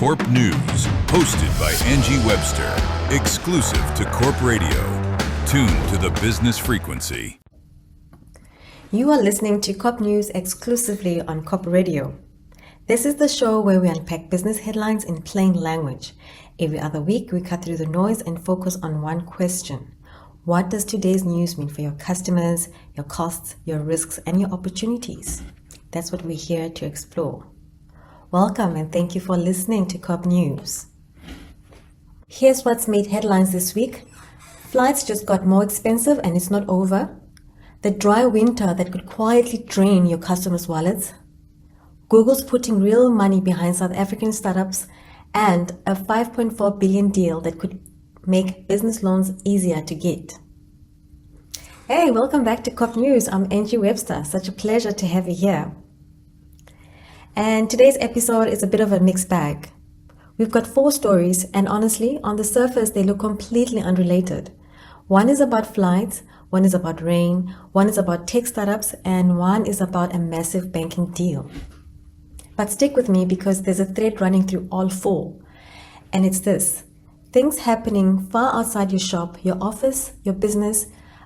Corp News, hosted by Angie Webster, exclusive to Corp Radio. Tuned to the business frequency. You are listening to Corp News exclusively on Corp Radio. This is the show where we unpack business headlines in plain language. Every other week, we cut through the noise and focus on one question. What does today's news mean for your customers, your costs, your risks, and your opportunities? That's what we're here to explore. Welcome and thank you for listening to Corp News. Here's what's made headlines this week. Flights just got more expensive and it's not over. The dry winter that could quietly drain your customers' wallets. Google's putting real money behind South African startups, and a $5.4 billion deal that could make business loans easier to get. Hey, welcome back to Corp News. I'm Angie Webster. Such a pleasure to have you here. And today's episode is a bit of a mixed bag. We've got 4 stories, and honestly, on the surface, they look completely unrelated. One is about flights, one is about rain, one is about tech startups, and one is about a massive banking deal. But stick with me because there's a thread running through all 4. And it's this: things happening far outside your shop, your office, your business,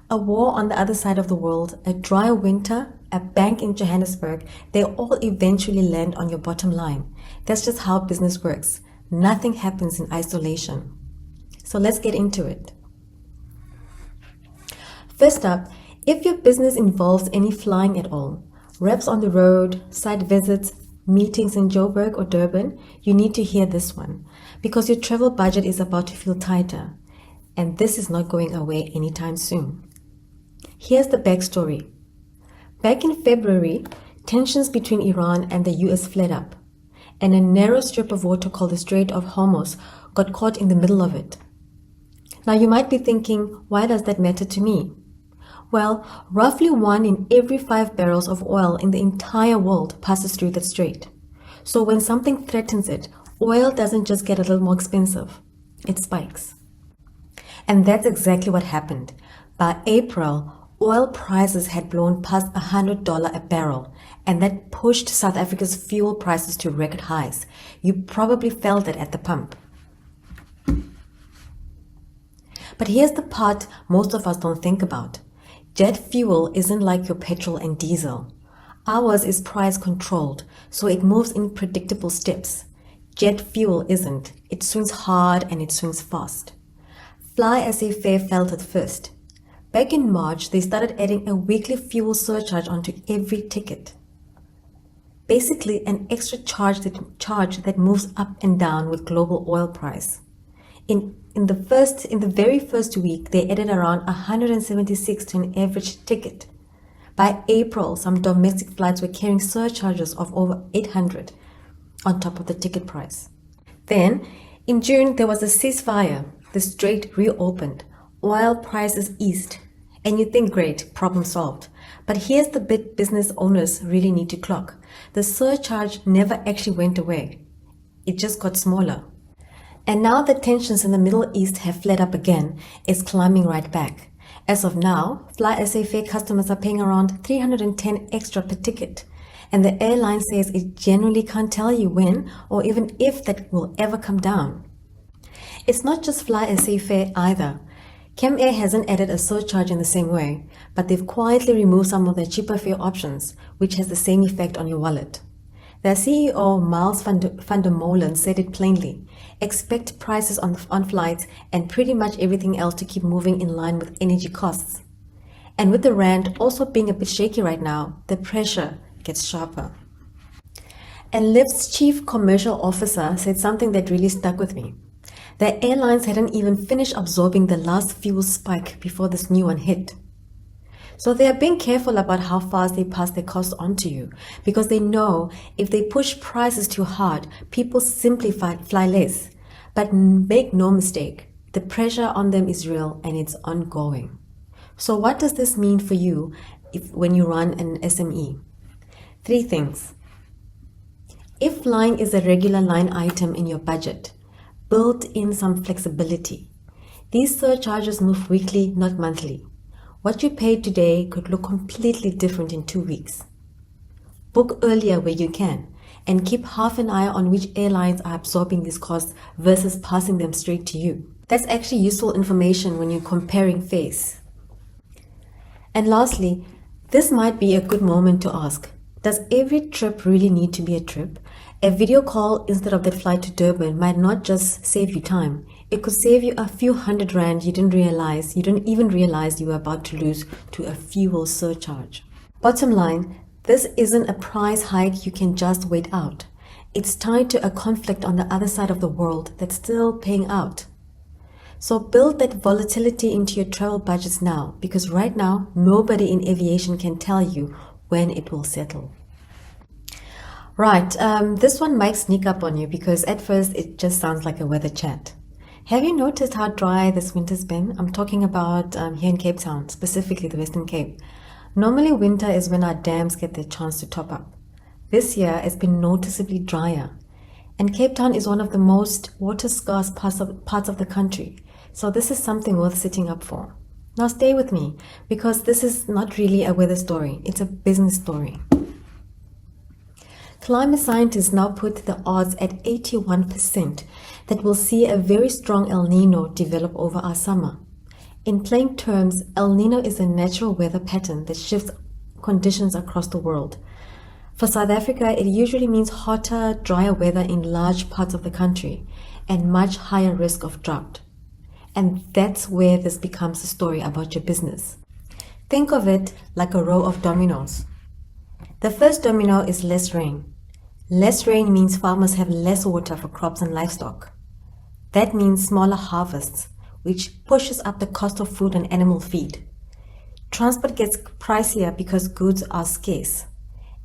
a war on the other side of the world, a dry winter, a bank in Johannesburg, they all eventually land on your bottom line. That's just how business works. Nothing happens in isolation. So let's get into it. First up, if your business involves any flying at all, reps on the road, site visits, meetings in Joburg or Durban, you need to hear this one because your travel budget is about to feel tighter, and this is not going away anytime soon. Here's the backstory. Back in February, tensions between Iran and the US flared up, and a narrow strip of water called the Strait of Hormuz got caught in the middle of it. Now you might be thinking, why does that matter to me? Well, roughly 1 in every 5 barrels of oil in the entire world passes through that strait. So when something threatens it, oil doesn't just get a little more expensive, it spikes. And that's exactly what happened. By April, oil prices had blown past $100 a barrel, and that pushed South Africa's fuel prices to record highs. You probably felt it at the pump. But here's the part most of us don't think about. Jet fuel isn't like your petrol and diesel. Ours is price controlled, so it moves in predictable steps. Jet fuel isn't. It swings hard and it swings fast. Fly SA Fair felt it first. Back in March, they started adding a weekly fuel surcharge onto every ticket. Basically, an extra charge that moves up and down with global oil price. In the very first week, they added around 176 to an average ticket. By April, some domestic flights were carrying surcharges of over 800 on top of the ticket price. Then, in June, there was a ceasefire. The strait reopened. Oil prices eased. And you think, great, problem solved. But here's the bit business owners really need to clock. The surcharge never actually went away. It just got smaller. And now the tensions in the Middle East have flared up again. It's climbing right back. As of now, Fly SA Fair customers are paying around $310 extra per ticket. And the airline says it generally can't tell you when or even if that will ever come down. It's not just Fly SA Fair either. CemAir hasn't added a surcharge in the same way, but they've quietly removed some of their cheaper fare options, which has the same effect on your wallet. Their CEO, Miles van der Molen, said it plainly. Expect prices on flights and pretty much everything else to keep moving in line with energy costs. And with the rand also being a bit shaky right now, the pressure gets sharper. And Lyft's chief commercial officer said something that really stuck with me. The airlines hadn't even finished absorbing the last fuel spike before this new one hit. So they are being careful about how fast they pass their costs on to you, because they know if they push prices too hard, people simply fly less. But make no mistake, the pressure on them is real and it's ongoing. So what does this mean for you when you run an SME? 3 things. If flying is a regular line item in your budget, build in some flexibility. These surcharges move weekly, not monthly. What you paid today could look completely different in 2 weeks. Book earlier where you can, and keep half an eye on which airlines are absorbing these costs versus passing them straight to you. That's actually useful information when you're comparing fares. And lastly, this might be a good moment to ask, does every trip really need to be a trip? A video call instead of that flight to Durban might not just save you time. It could save you a few $100 you didn't even realize you were about to lose to a fuel surcharge. Bottom line, this isn't a price hike you can just wait out. It's tied to a conflict on the other side of the world that's still paying out. So build that volatility into your travel budgets now, because right now, nobody in aviation can tell you when it will settle. Right, this one might sneak up on you because at first it just sounds like a weather chat. Have you noticed how dry this winter's been? I'm talking about here in Cape Town, specifically the Western Cape. Normally winter is when our dams get their chance to top up. This year it's been noticeably drier. And Cape Town is one of the most water-scarce parts of the country. So this is something worth sitting up for. Now stay with me, because this is not really a weather story, it's a business story. Climate scientists now put the odds at 81% that we'll see a very strong El Nino develop over our summer. In plain terms, El Nino is a natural weather pattern that shifts conditions across the world. For South Africa, it usually means hotter, drier weather in large parts of the country and much higher risk of drought. And that's where this becomes a story about your business. Think of it like a row of dominoes. The first domino is less rain. Less rain means farmers have less water for crops and livestock. That means smaller harvests, which pushes up the cost of food and animal feed. Transport gets pricier because goods are scarce.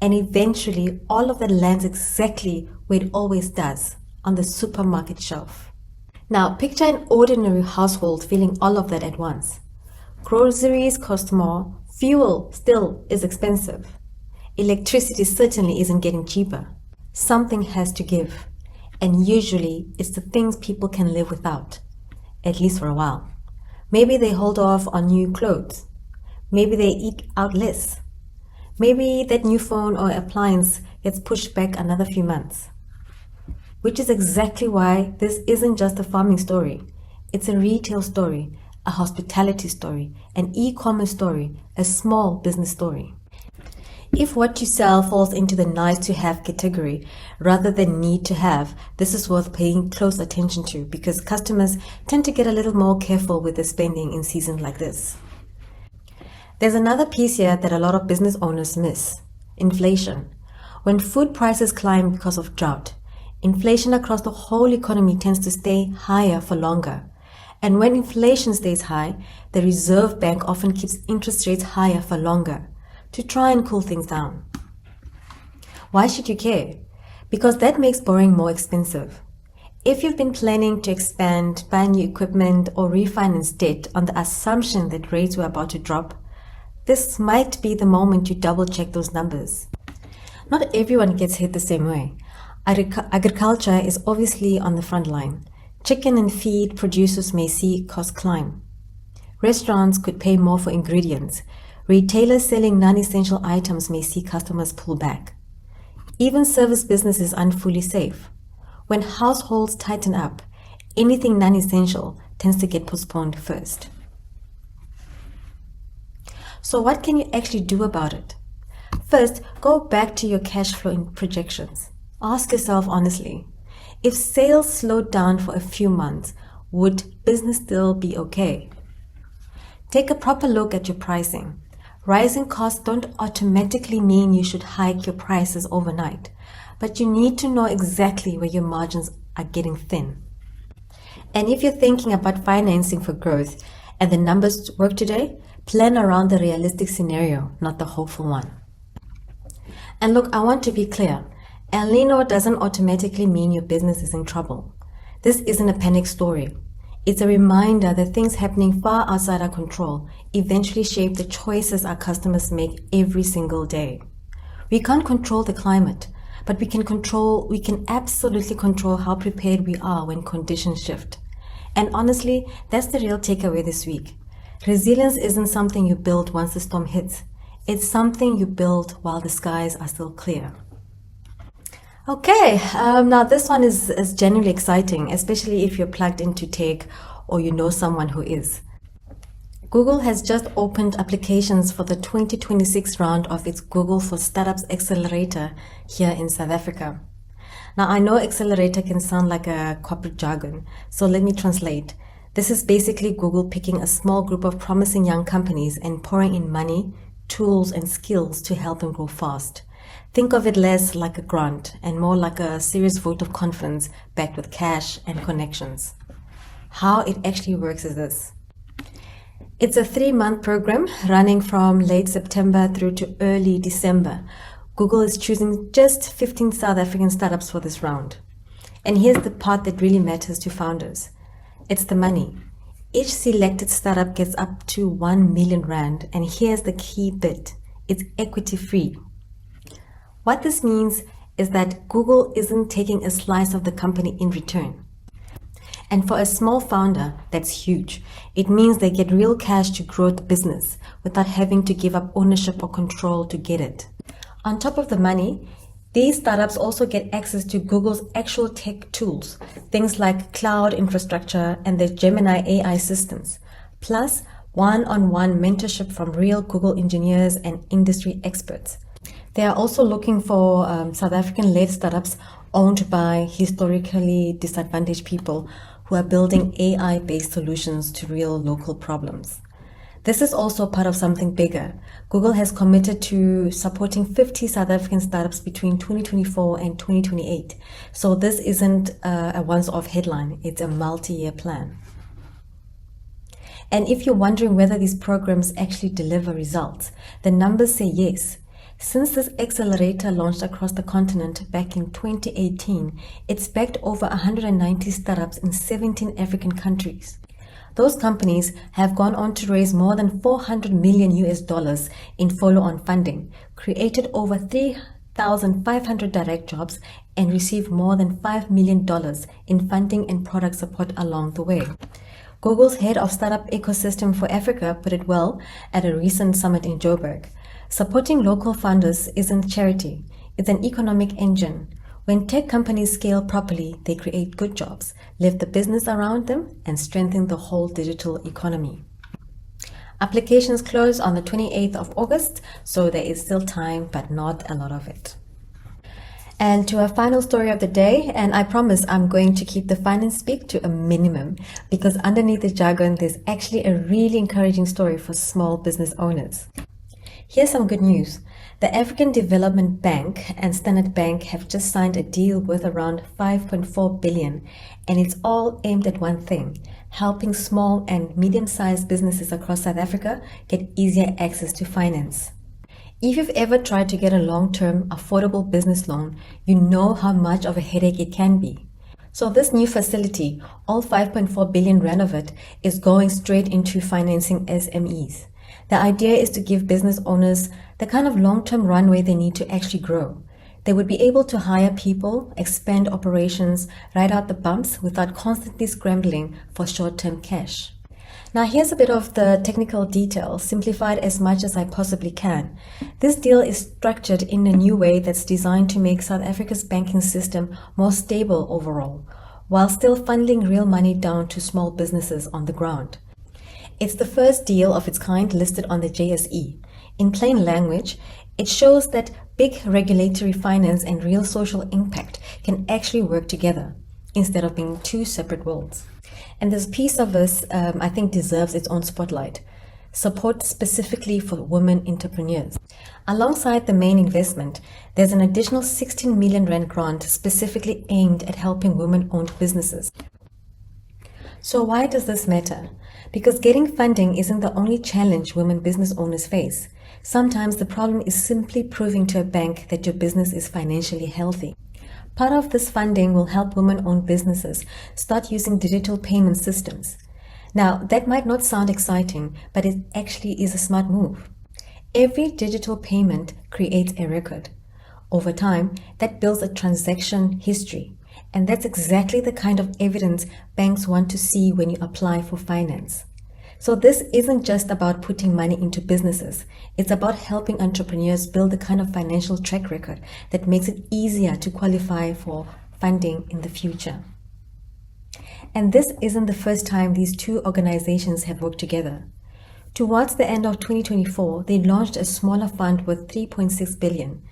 And eventually, all of that lands exactly where it always does, on the supermarket shelf. Now, picture an ordinary household feeling all of that at once. Groceries cost more, fuel still is expensive. Electricity certainly isn't getting cheaper. Something has to give, and usually it's the things people can live without, at least for a while. Maybe they hold off on new clothes. Maybe they eat out less. Maybe that new phone or appliance gets pushed back another few months. Which is exactly why this isn't just a farming story. It's a retail story, a hospitality story, an e-commerce story, a small business story. If what you sell falls into the nice to have category rather than need to have, this is worth paying close attention to, because customers tend to get a little more careful with their spending in seasons like this. There's another piece here that a lot of business owners miss: inflation. When food prices climb because of drought, inflation across the whole economy tends to stay higher for longer. And when inflation stays high, the Reserve Bank often keeps interest rates higher for longer to try and cool things down. Why should you care? Because that makes borrowing more expensive. If you've been planning to expand, buy new equipment, or refinance debt on the assumption that rates were about to drop, this might be the moment you double-check those numbers. Not everyone gets hit the same way. Agriculture is obviously on the front line. Chicken and feed producers may see costs climb. Restaurants could pay more for ingredients. Retailers selling non-essential items may see customers pull back. Even service businesses aren't fully safe. When households tighten up, anything non-essential tends to get postponed first. So what can you actually do about it? First, go back to your cash flow projections. Ask yourself honestly, if sales slowed down for a few months, would business still be okay? Take a proper look at your pricing. Rising costs don't automatically mean you should hike your prices overnight, but you need to know exactly where your margins are getting thin. And if you're thinking about financing for growth and the numbers work today, plan around the realistic scenario, not the hopeful one. And look, I want to be clear. El Nino doesn't automatically mean your business is in trouble. This isn't a panic story. It's a reminder that things happening far outside our control eventually shape the choices our customers make every single day. We can't control the climate, but we can absolutely control how prepared we are when conditions shift. And honestly, that's the real takeaway this week. Resilience isn't something you build once the storm hits. It's something you build while the skies are still clear. Okay, now this one is genuinely exciting, especially if you're plugged into tech or you know someone who is. Google has just opened applications for the 2026 round of its Google for Startups Accelerator here in South Africa. Now, I know accelerator can sound like a corporate jargon, so let me translate. This is basically Google picking a small group of promising young companies and pouring in money, tools, and skills to help them grow fast. Think of it less like a grant and more like a serious vote of confidence backed with cash and connections. How it actually works is this. It's a 3-month program running from late September through to early December. Google is choosing just 15 South African startups for this round. And here's the part that really matters to founders. It's the money. Each selected startup gets up to 1 million rand, and here's the key bit. It's equity free. What this means is that Google isn't taking a slice of the company in return. And for a small founder, that's huge. It means they get real cash to grow the business without having to give up ownership or control to get it. On top of the money, these startups also get access to Google's actual tech tools, things like cloud infrastructure and their Gemini AI systems, plus one-on-one mentorship from real Google engineers and industry experts. They are also looking for South African-led startups owned by historically disadvantaged people who are building AI-based solutions to real local problems. This is also part of something bigger. Google has committed to supporting 50 South African startups between 2024 and 2028. So this isn't a once-off headline, it's a multi-year plan. And if you're wondering whether these programs actually deliver results, the numbers say yes. Since this accelerator launched across the continent back in 2018, it's backed over 190 startups in 17 African countries. Those companies have gone on to raise more than $400 million in follow-on funding, created over 3,500 direct jobs, and received more than $5 million in funding and product support along the way. Google's head of startup ecosystem for Africa put it well at a recent summit in Joburg. Supporting local founders isn't charity, it's an economic engine. When tech companies scale properly, they create good jobs, lift the business around them, and strengthen the whole digital economy. Applications close on the 28th of August, so there is still time, but not a lot of it. And to our final story of the day, and I promise I'm going to keep the finance speak to a minimum, because underneath the jargon, there's actually a really encouraging story for small business owners. Here's some good news. The African Development Bank and Standard Bank have just signed a deal worth around 5.4 billion, and it's all aimed at one thing, helping small and medium-sized businesses across South Africa get easier access to finance. If you've ever tried to get a long-term, affordable business loan, you know how much of a headache it can be. So this new facility, all 5.4 billion rand of it, is going straight into financing SMEs. The idea is to give business owners the kind of long-term runway they need to actually grow. They would be able to hire people, expand operations, ride out the bumps without constantly scrambling for short-term cash. Now here's a bit of the technical detail, simplified as much as I possibly can. This deal is structured in a new way that's designed to make South Africa's banking system more stable overall, while still funneling real money down to small businesses on the ground. It's the first deal of its kind listed on the JSE. In plain language, it shows that big regulatory finance and real social impact can actually work together instead of being two separate worlds. And this piece of this, I think, deserves its own spotlight. Support specifically for women entrepreneurs. Alongside the main investment, there's an additional 16 million rand grant specifically aimed at helping women-owned businesses. So why does this matter? Because getting funding isn't the only challenge women business owners face. Sometimes the problem is simply proving to a bank that your business is financially healthy. Part of this funding will help women-owned businesses start using digital payment systems. Now, that might not sound exciting, but it actually is a smart move. Every digital payment creates a record. Over time, that builds a transaction history. And that's exactly the kind of evidence banks want to see when you apply for finance. So this isn't just about putting money into businesses. It's about helping entrepreneurs build the kind of financial track record that makes it easier to qualify for funding in the future. And this isn't the first time these two organizations have worked together. Towards the end of 2024, they launched a smaller fund worth 3.6 billion.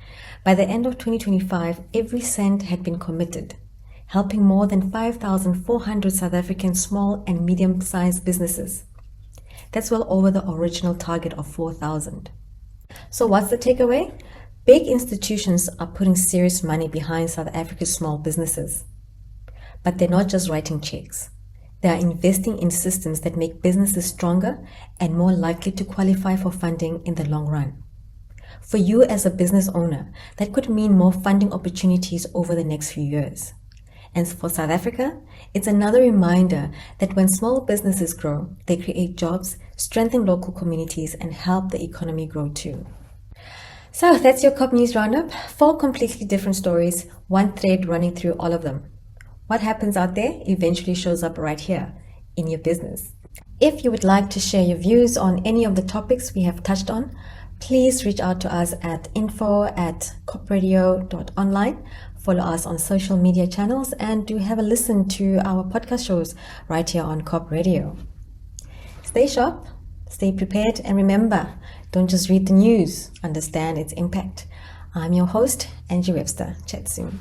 By the end of 2025, every cent had been committed, helping more than 5,400 South African small and medium-sized businesses. That's well over the original target of 4,000. So what's the takeaway? Big institutions are putting serious money behind South Africa's small businesses. But they're not just writing checks. They are investing in systems that make businesses stronger and more likely to qualify for funding in the long run. For you as a business owner, that could mean more funding opportunities over the next few years. And for South Africa, it's another reminder that when small businesses grow, they create jobs, strengthen local communities, and help the economy grow too. So that's your Corp News Roundup. 4 completely different stories, one thread running through all of them. What happens out there eventually shows up right here in your business. If you would like to share your views on any of the topics we have touched on, please reach out to us at info@corpradio.online. Follow us on social media channels and do have a listen to our podcast shows right here on Corp Radio. Stay sharp, stay prepared, and remember, don't just read the news, understand its impact. I'm your host, Angie Webster. Chat soon.